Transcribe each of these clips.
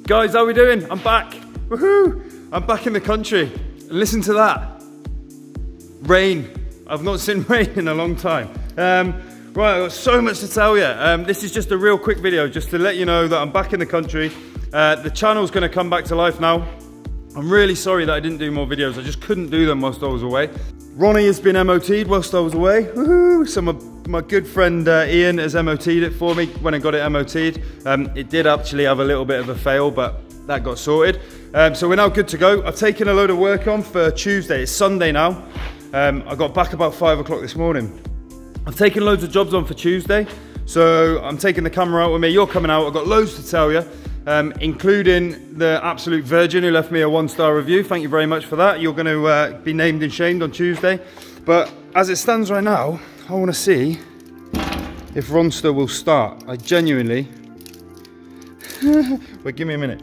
Guys, how we doing? I'm back. Woohoo! I'm back in the country. And listen to that. Rain. I've not seen rain in a long time. Right, I've got so much to tell you. This is just a real quick video just to let you know that I'm back in the country. The channel's going to come back to life now. I'm really sorry that I didn't do more videos. I just couldn't do them whilst I was away. Ronnie has been MOT'd whilst I was away. Woohoo! So my good friend Ian has MOT'd it for me when I got it MOT'd. It did actually have a little bit of a fail, but that got sorted. So we're now good to go. I've taken a load of work on for Tuesday. It's Sunday now. I got back about 5 o'clock this morning. I've taken loads of jobs on for Tuesday. So I'm taking the camera out with me. You're coming out. I've got loads to tell you. Including the absolute virgin who left me a 1-star review. Thank you very much for that. You're going to be named and shamed on Tuesday. But as it stands right now, I want to see if Ronster will start. I genuinely... Wait, give me a minute.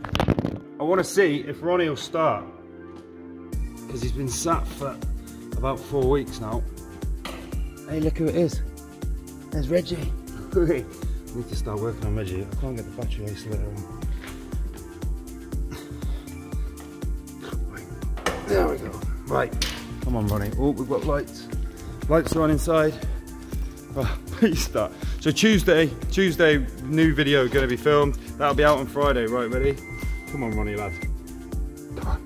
I want to see if Ronnie will start. Because he's been sat for about 4 weeks now. Hey, look who it is. There's Reggie. I need to start working on Reggie. I can't get the battery isolator on. There we go. Right, come on, Ronnie. Oh, we've got lights. Lights are on inside. Oh, please start. So Tuesday, new video going to be filmed. That'll be out on Friday. Right, ready? Come on, Ronnie, lad. Come on.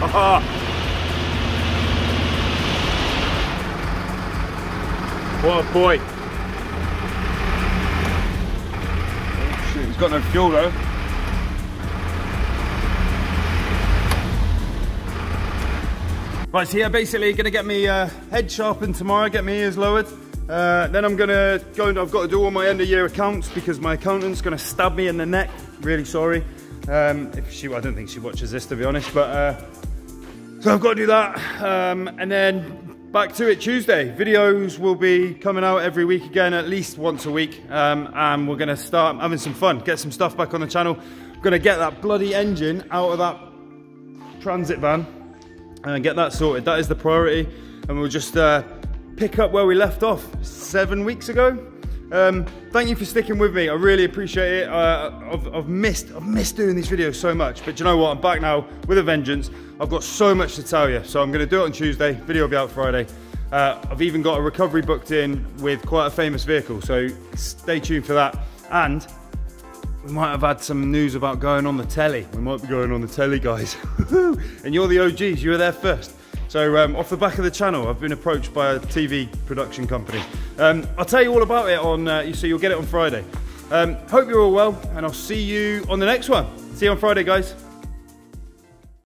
Aha! What a boy. Oh, shoot, he's got no fuel though. Right, so yeah, basically gonna get me head sharpened tomorrow, get my ears lowered. Then I'm gonna go and I've got to do all my end of year accounts because my accountant's gonna stab me in the neck. Really sorry. I don't think she watches this, to be honest, but so I've got to do that. And then back to it Tuesday. Videos will be coming out every week again, at least once a week. And we're gonna start having some fun, get some stuff back on the channel. I'm gonna get that bloody engine out of that transit van and get that sorted. That is the priority, and we'll just pick up where we left off 7 weeks ago. Thank you for sticking with me. I really appreciate it. I've missed doing these videos so much, but you know what? I'm back now with a vengeance. I've got so much to tell you, so I'm going to do it on Tuesday. Video will be out Friday. I've even got a recovery booked in with quite a famous vehicle, so stay tuned for that. And we might have had some news about going on the telly. We might be going on the telly, guys. And you're the OGs, you were there first. So off the back of the channel, I've been approached by a TV production company. I'll tell you all about it on, so you'll get it on Friday. Hope you're all well, and I'll see you on the next one. See you on Friday, guys.